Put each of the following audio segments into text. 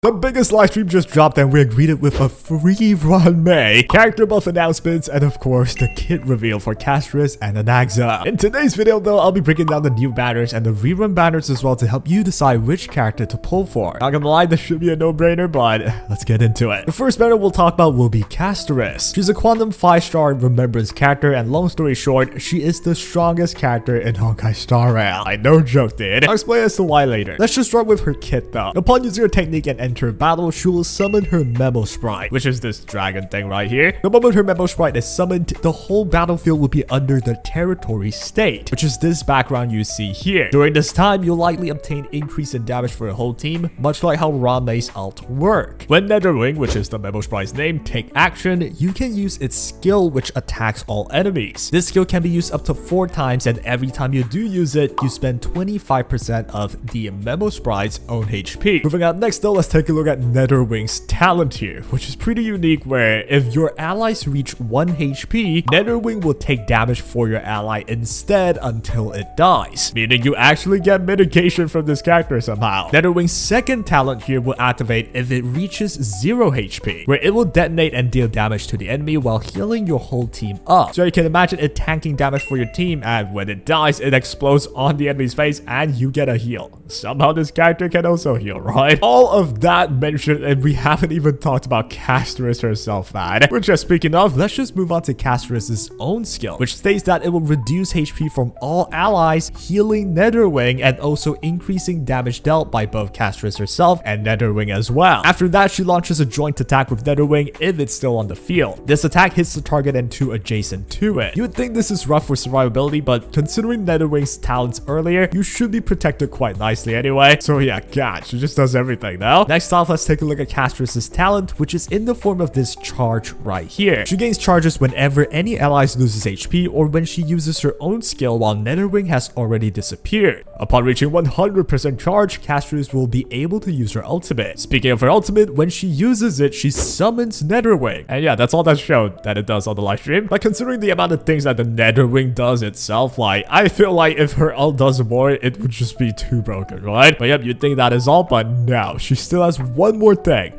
The biggest livestream just dropped and we're greeted with a free run May, character buff announcements, and of course the kit reveal for Castorice and Anaxa. In today's video though, I'll be breaking down the new banners and the rerun banners as well to help you decide which character to pull for. Not gonna lie, this should be a no-brainer, but let's get into it. The first banner we'll talk about will be Castorice. She's a Quantum 5-star remembrance character, and long story short, she is the strongest character in Honkai Star Rail. I no joke, dude. I'll explain as to why later. Let's just start with her kit though. Upon using her technique and enter battle, she will summon her memo sprite, which is this dragon thing right here. The moment her memo sprite is summoned, the whole battlefield will be under the territory state, which is this background you see here. During this time, you'll likely obtain increase in damage for your whole team, much like how Rame's alt work. When Netherwing, which is the memo sprite's name, take action, you can use its skill, which attacks all enemies. This skill can be used up to 4 times, and every time you do use it, you spend 25% of the memo sprite's own HP. Moving on next though, let's take a look at Netherwing's talent here, which is pretty unique, where if your allies reach 1 HP, Netherwing will take damage for your ally instead until it dies, meaning you actually get mitigation from this character somehow. Netherwing's second talent here will activate if it reaches 0 HP, where it will detonate and deal damage to the enemy while healing your whole team up. So you can imagine it tanking damage for your team, and when it dies, it explodes on the enemy's face and you get a heal. Somehow this character can also heal, right? All of that mentioned, and we haven't even talked about Castorice herself, man. Which, speaking of, let's just move on to Castorice's own skill, which states that it will reduce HP from all allies, healing Netherwing, and also increasing damage dealt by both Castorice herself and Netherwing as well. After that, she launches a joint attack with Netherwing if it's still on the field. This attack hits the target and 2 adjacent to it. You would think this is rough for survivability, but considering Netherwing's talents earlier, you should be protected quite nicely anyway. So yeah, God, she just does everything though. Next off, let's take a look at Castorice's talent, which is in the form of this charge right here. She gains charges whenever any allies loses HP or when she uses her own skill while Netherwing has already disappeared. Upon reaching 100% charge, Castorice will be able to use her ultimate. Speaking of her ultimate, when she uses it, she summons Netherwing. And yeah, that's all that's shown that it does on the live stream. But considering the amount of things that the Netherwing does itself, like, I feel like if her ult does more, it would just be too broken, right? But yep, you'd think that is all, but no, she still has one more thing.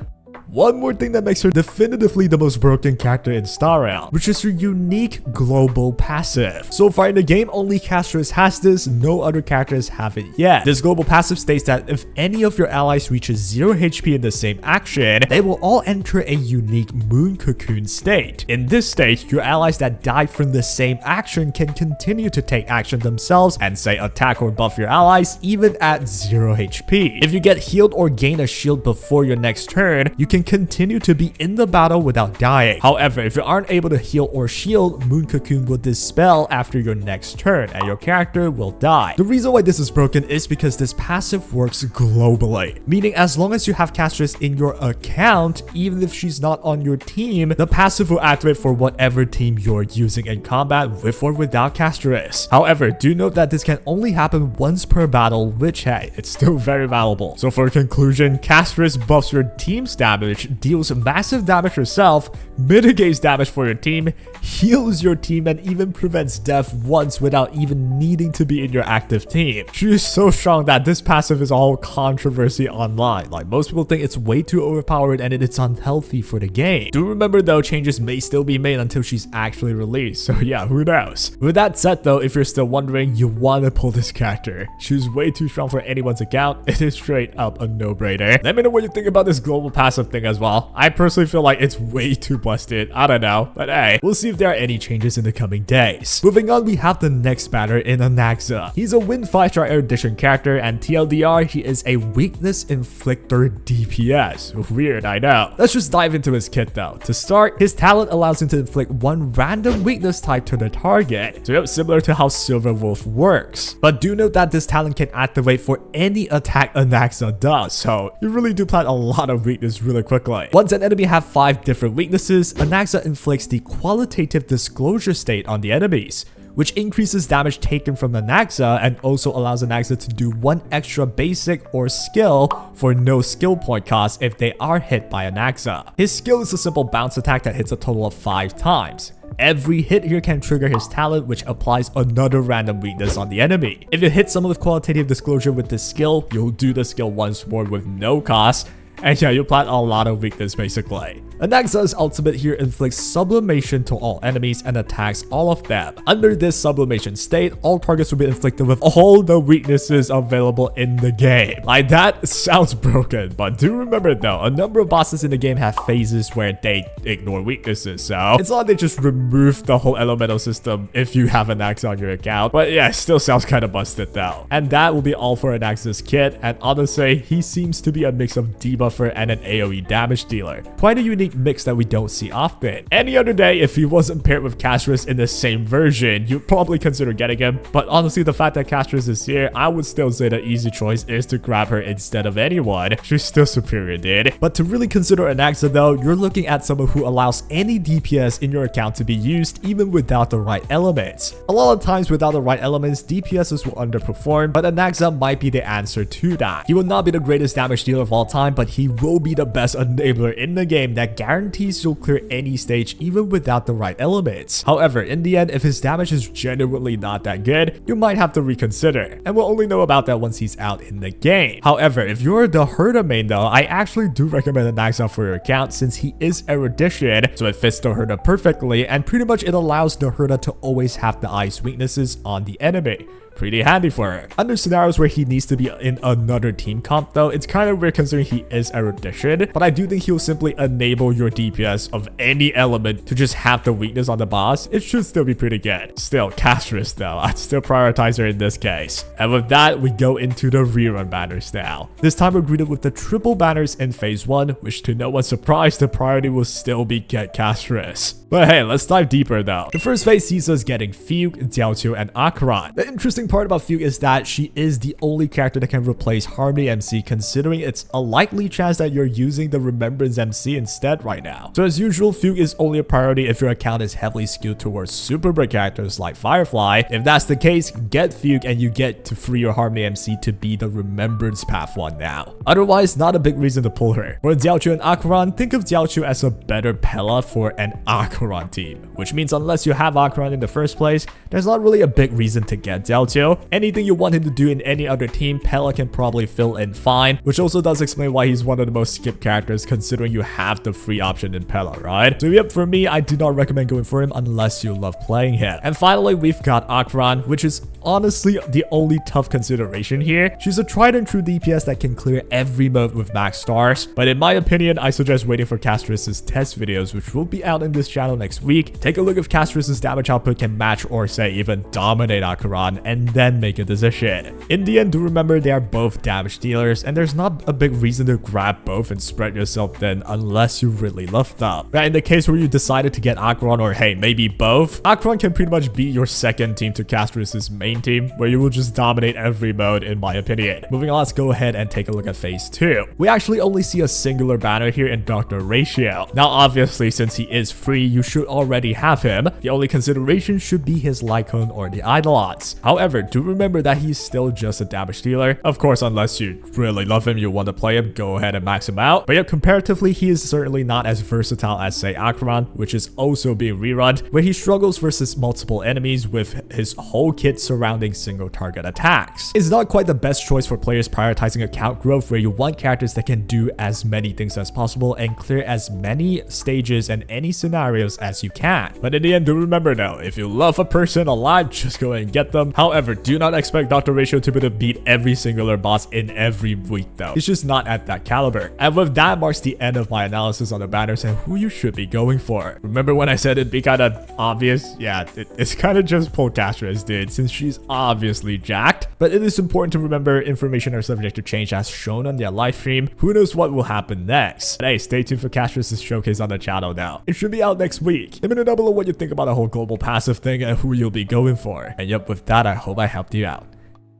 One more thing that makes her definitively the most broken character in Star Rail, which is her unique global passive. So far in the game, only Castorice has this, no other characters have it yet. This global passive states that if any of your allies reaches 0 HP in the same action, they will all enter a unique moon cocoon state. In this state, your allies that died from the same action can continue to take action themselves and say attack or buff your allies even at 0 HP. If you get healed or gain a shield before your next turn, you can continue to be in the battle without dying. However, if you aren't able to heal or shield, Moon Cocoon will dispel after your next turn and your character will die. The reason why this is broken is because this passive works globally, meaning as long as you have Castorice in your account, even if she's not on your team, the passive will activate for whatever team you're using in combat with or without Castorice. However, do note that this can only happen once per battle, which, hey, it's still very valuable. So for conclusion, Castorice buffs your team's damage, deals massive damage herself, mitigates damage for your team, heals your team, and even prevents death once without even needing to be in your active team. She is so strong that this passive is all controversy online. Like, most people think it's way too overpowered and it's unhealthy for the game. Do remember though, changes may still be made until she's actually released, so yeah, who knows. With that said though, if you're still wondering, you want to pull this character. She's way too strong for anyone's account. It is straight up a no-brainer. Let me know what you think about this global passive thing as well. I personally feel like it's way too busted. I don't know, but hey, we'll see if there are any changes in the coming days. Moving on, we have the next banner in Anaxa. He's a Win 5-star Erudition character, and TLDR, he is a weakness inflictor DPS. Weird, I know. Let's just dive into his kit though. To start, his talent allows him to inflict 1 random weakness type to the target. So yep, similar to how Silver Wolf works. But do note that this talent can activate for any attack Anaxa does, so you really do plant a lot of weakness really quickly. Once an enemy have 5 different weaknesses, Anaxa inflicts the qualitative disclosure state on the enemies, which increases damage taken from Anaxa and also allows Anaxa to do 1 extra basic or skill for no skill point cost if they are hit by Anaxa. His skill is a simple bounce attack that hits a total of 5 times. Every hit here can trigger his talent, which applies another random weakness on the enemy. If you hit someone with qualitative disclosure with this skill, you'll do the skill once more with no cost, And yeah, you plant a lot of weakness basically. Anaxa's ultimate here inflicts sublimation to all enemies and attacks all of them. Under this sublimation state, all targets will be inflicted with all the weaknesses available in the game. Like, that sounds broken, but do remember though, a number of bosses in the game have phases where they ignore weaknesses, so it's not like they just remove the whole elemental system if you have Anaxa on your account. But yeah, it still sounds kind of busted though. And that will be all for Anaxa's kit, and honestly, he seems to be a mix of debuffer and an AoE damage dealer. Quite a unique mix that we don't see often. Any other day, if he wasn't paired with Castorice in the same version, you'd probably consider getting him, but honestly, the fact that Castorice is here, I would still say the easy choice is to grab her instead of anyone. She's still superior, dude. But to really consider Anaxa though, you're looking at someone who allows any DPS in your account to be used even without the right elements. A lot of times without the right elements, DPSs will underperform, but Anaxa might be the answer to that. He will not be the greatest damage dealer of all time, but he will be the best enabler in the game that guarantees you'll clear any stage even without the right elements. However, in the end, if his damage is genuinely not that good, you might have to reconsider, and we'll only know about that once he's out in the game. However, if you're the Herda main though, I actually do recommend Anaxa for your account since he is erudition, so it fits the Herda perfectly, and pretty much it allows the Herda to always have the ice weaknesses on the enemy. Pretty handy for her. Under scenarios where he needs to be in another team comp though, it's kind of weird considering he is erudition, but I do think he'll simply enable your DPS of any element to just have the weakness on the boss. It should still be pretty good. Still, Castorice though, I'd still prioritize her in this case. And with that, we go into the rerun banners now. This time we're greeted with the triple banners in phase 1, which to no one's surprise, the priority will still be get Castorice. But hey, let's dive deeper though. The first phase sees us getting Fugue, Jiaoqiu, and Acheron. The interesting part about Fugue is that she is the only character that can replace Harmony MC, considering it's a likely chance that you're using the Remembrance MC instead right now. So as usual, Fugue is only a priority if your account is heavily skewed towards super break characters like Firefly. If that's the case, get Fugue and you get to free your Harmony MC to be the Remembrance path one now. Otherwise, not a big reason to pull her. For Jiaoqiu and Acheron, think of Jiaoqiu as a better Pella for an Acheron team, which means unless you have Acheron in the first place, there's not really a big reason to get Jiaoqiu. Anything you want him to do in any other team, Pella can probably fill in fine, which also does explain why he's one of the most skipped characters considering you have the free option in Pella, right? So yep, for me, I do not recommend going for him unless you love playing him. And finally, we've got Acheron, which is honestly the only tough consideration here. She's a tried and true DPS that can clear every mode with max stars, but in my opinion, I suggest waiting for Castorice's test videos, which will be out in this channel next week. Take a look if Castorice's damage output can match or say even dominate Acheron, and then make a decision. In the end, do remember they are both damage dealers, and there's not a big reason to grab both and spread yourself thin unless you really love them. But in the case where you decided to get Acheron, or hey, maybe both, Acheron can pretty much be your second team to Castorice's main team, where you will just dominate every mode in my opinion. Moving on, let's go ahead and take a look at phase 2. We actually only see a singular banner here in Dr. Ratio. Now obviously, since he is free, you should already have him. The only consideration should be his Lycon or the Eidolons. However, do remember that he's still just a damage dealer. Of course, unless you really love him, you want to play him, go ahead and max him out. But yeah, comparatively, he is certainly not as versatile as say Acheron, which is also being rerun, where he struggles versus multiple enemies with his whole kit surrounding single target attacks. It's not quite the best choice for players prioritizing account growth, where you want characters that can do as many things as possible and clear as many stages and any scenarios as you can. But in the end, do remember though, if you love a person alive, just go ahead and get them. However, do not expect Dr. Ratio to be able to beat every singular boss in every week though. He's just not at that caliber. And with that marks the end of my analysis on the banners and who you should be going for. Remember when I said it'd be kind of obvious? Yeah, it's kind of just pull Castorice, dude, since she's obviously jacked. But it is important to remember information are subject to change as shown on their live stream. Who knows what will happen next? But hey, stay tuned for Castorice's showcase on the channel now. It should be out next week. Let me know down below what you think about the whole global passive thing and who you'll be going for. And yep, with that, I hope I helped you out.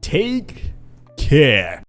Take care.